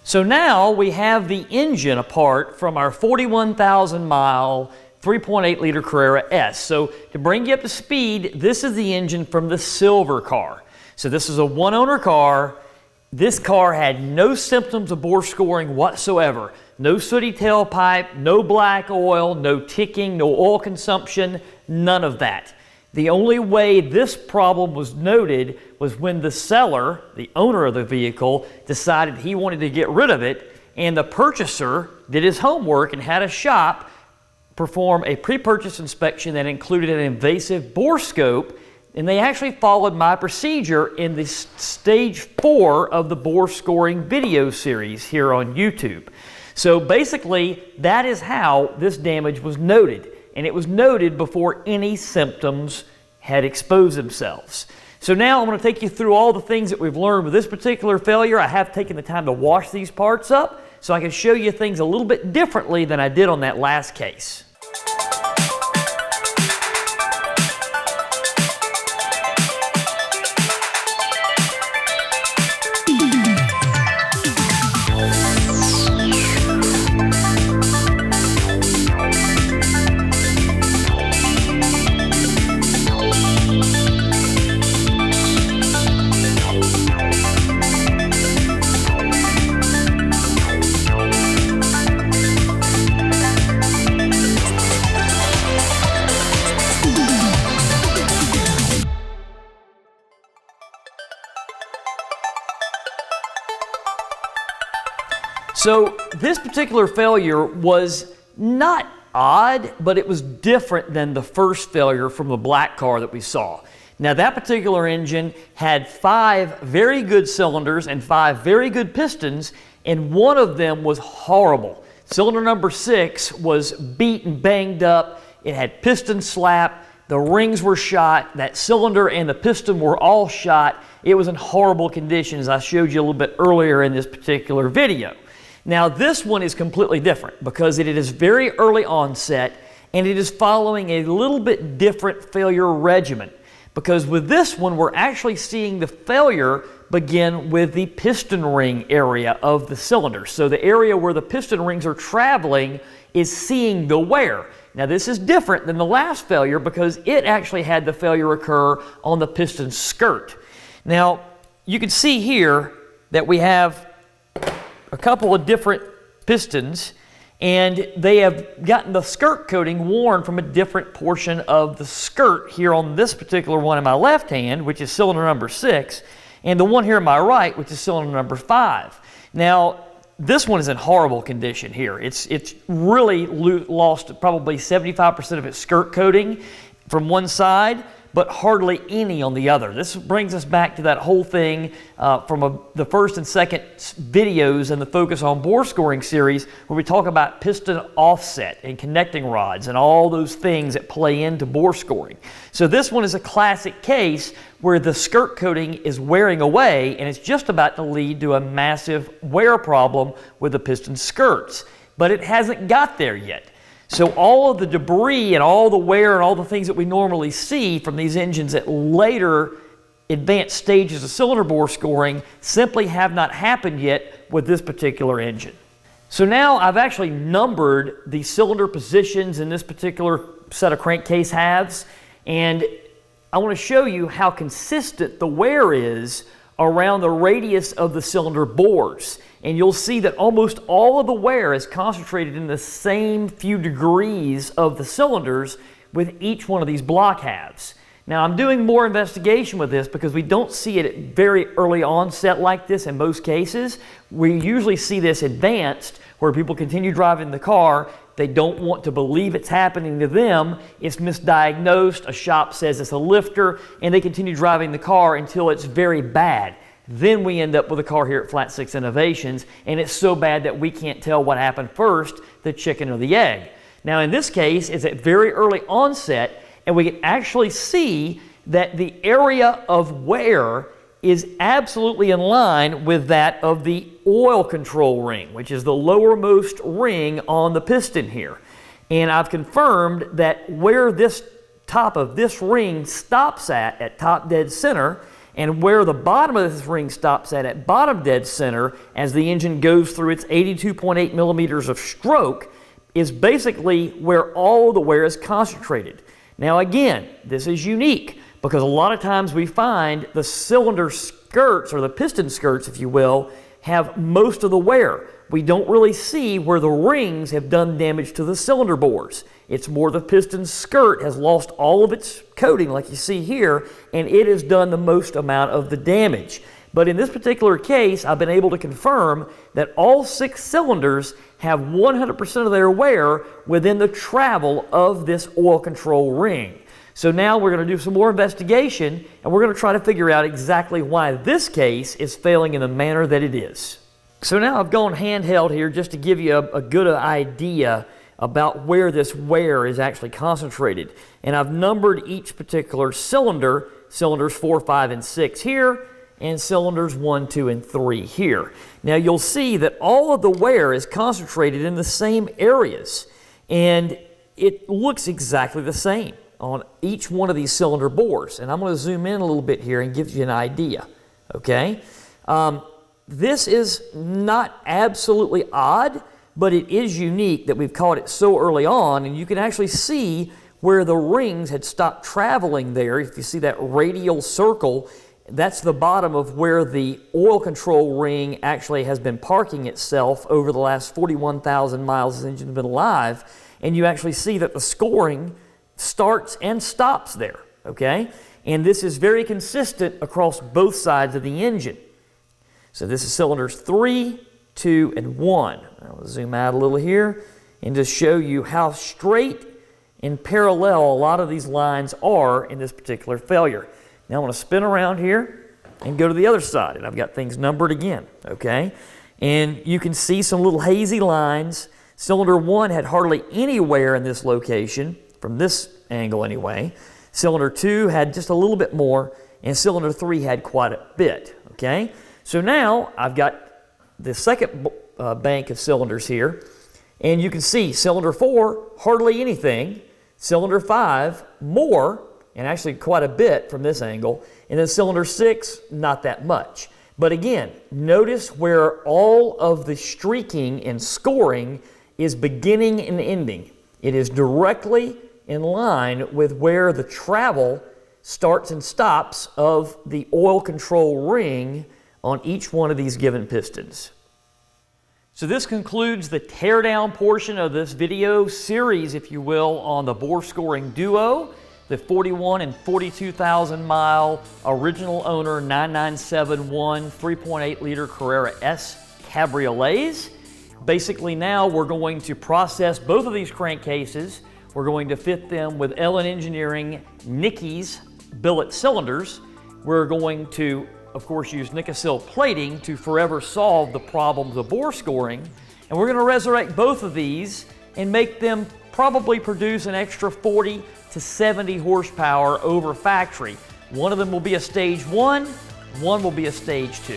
So now we have the engine apart from our 41,000 mile 3.8 liter Carrera S. So to bring you up to speed, this is the engine from the silver car. So this is a one-owner car. This car had no symptoms of bore scoring whatsoever. No sooty tailpipe, no black oil, no ticking, no oil consumption, none of that. The only way this problem was noted was when the seller, the owner of the vehicle, decided he wanted to get rid of it, and the purchaser did his homework and had a shop perform a pre-purchase inspection that included an invasive bore scope, and they actually followed my procedure in the stage 4 of the bore scoring video series here on YouTube. So basically, that is how this damage was noted. And it was noted before any symptoms had exposed themselves. So now I'm going to take you through all the things that we've learned with this particular failure. I have taken the time to wash these parts up so I can show you things a little bit differently than I did on that last case. So this particular failure was not odd, but it was different than the first failure from the black car that we saw. Now that particular engine had 5 very good cylinders and 5 very good pistons, and one of them was horrible. Cylinder number 6 was beat and banged up. It had piston slap. The rings were shot. That cylinder and the piston were all shot. It was in horrible condition, as I showed you a little bit earlier in this particular video. Now this one is completely different because it is very early onset and it is following a little bit different failure regimen. Because with this one, we're actually seeing the failure begin with the piston ring area of the cylinder. So the area where the piston rings are traveling is seeing the wear. Now this is different than the last failure because it actually had the failure occur on the piston skirt. Now you can see here that we have a couple of different pistons, and they have gotten the skirt coating worn from a different portion of the skirt here on this particular one in my left hand, which is cylinder number 6, and the one here in my right, which is cylinder number 5. Now this one is in horrible condition here. It's really lost probably 75% of its skirt coating from one side, but hardly any on the other. This brings us back to that whole thing from the first and second videos in the Focus on Bore Scoring series, where we talk about piston offset and connecting rods and all those things that play into bore scoring. So this one is a classic case where the skirt coating is wearing away and it's just about to lead to a massive wear problem with the piston skirts. But it hasn't got there yet. So all of the debris and all the wear and all the things that we normally see from these engines at later advanced stages of cylinder bore scoring simply have not happened yet with this particular engine. So now I've actually numbered the cylinder positions in this particular set of crankcase halves, and I want to show you how consistent the wear is around the radius of the cylinder bores. And you'll see that almost all of the wear is concentrated in the same few degrees of the cylinders with each one of these block halves. Now I'm doing more investigation with this because we don't see it at very early onset like this in most cases. We usually see this advanced where people continue driving the car. They don't want to believe it's happening to them. It's misdiagnosed. A shop says it's a lifter, and they continue driving the car until it's very bad. Then we end up with a car here at Flat 6 Innovations, and it's so bad that we can't tell what happened first, the chicken or the egg. Now in this case, it's at very early onset, and we can actually see that the area of wear is absolutely in line with that of the oil control ring, which is the lowermost ring on the piston here. And I've confirmed that where this top of this ring stops at top dead center, And where the bottom of this ring stops at bottom dead center, as the engine goes through its 82.8 millimeters of stroke, is basically where all the wear is concentrated. Now again, this is unique because a lot of times we find the cylinder skirts, or the piston skirts if you will, have most of the wear. We don't really see where the rings have done damage to the cylinder bores. It's more the piston skirt has lost all of its coating like you see here, and it has done the most amount of the damage. But in this particular case, I've been able to confirm that all 6 cylinders have 100% of their wear within the travel of this oil control ring. So now we're going to do some more investigation, and we're going to try to figure out exactly why this case is failing in the manner that it is. So now I've gone handheld here just to give you a good idea about where this wear is actually concentrated. And I've numbered each particular cylinder, cylinders 4, 5, and 6 here, and cylinders 1, 2, and 3 here. Now you'll see that all of the wear is concentrated in the same areas, and it looks exactly the same on each one of these cylinder bores. And I'm going to zoom in a little bit here and give you an idea, okay? This is not absolutely odd, but it is unique that we've caught it so early on, and you can actually see where the rings had stopped traveling there. If you see that radial circle, that's the bottom of where the oil control ring actually has been parking itself over the last 41,000 miles the engine's been alive, and you actually see that the scoring starts and stops there, okay? And this is very consistent across both sides of the engine. So this is cylinders 3, 2, and 1. I'll zoom out a little here and just show you how straight and parallel a lot of these lines are in this particular failure. Now I'm going to spin around here and go to the other side, and I've got things numbered again, okay? And you can see some little hazy lines. Cylinder 1 had hardly any wear in this location, from this angle anyway. Cylinder 2 had just a little bit more, and cylinder 3 had quite a bit, okay? So now I've got the second bank of cylinders here, and you can see cylinder 4, hardly anything, cylinder 5, more, and actually quite a bit from this angle, and then cylinder 6, not that much. But again, notice where all of the streaking and scoring is beginning and ending. It is directly in line with where the travel starts and stops of the oil control ring on each one of these given pistons. So this concludes the teardown portion of this video series, if you will, on the bore scoring duo, the 41 and 42,000 mile original owner 9971 3.8 liter Carrera S cabriolets. Basically now we're going to process both of these crankcases. We're going to fit them with Ellen Engineering Nicky's billet cylinders. We're going to, of course, use Nicocil plating to forever solve the problem of the bore scoring. And we're going to resurrect both of these and make them probably produce an extra 40 to 70 horsepower over factory. One of them will be a stage 1, one will be a stage 2.